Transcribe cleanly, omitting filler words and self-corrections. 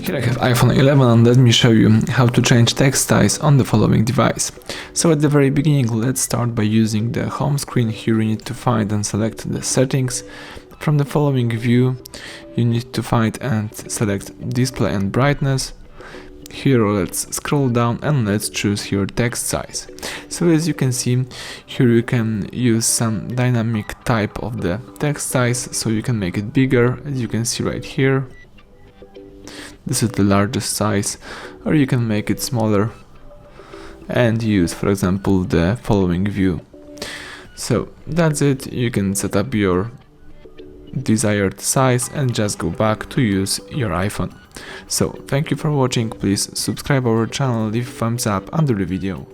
Here I have iPhone 11 and let me show you how to change text size on the following device. So at the very beginning, let's start by using the home screen. Here you need to find and select the settings. From the following view, you need to find and select display and brightness. Here let's scroll down and let's choose here text size. So as you can see, here you can use some dynamic type of the text size, so you can make it bigger, as you can see right here. This is the largest size, or you can make it smaller and use, for example, the following view. So that's it. You can set up your desired size and just go back to use your iPhone. So thank you for watching. Please subscribe our channel, leave thumbs up under the video.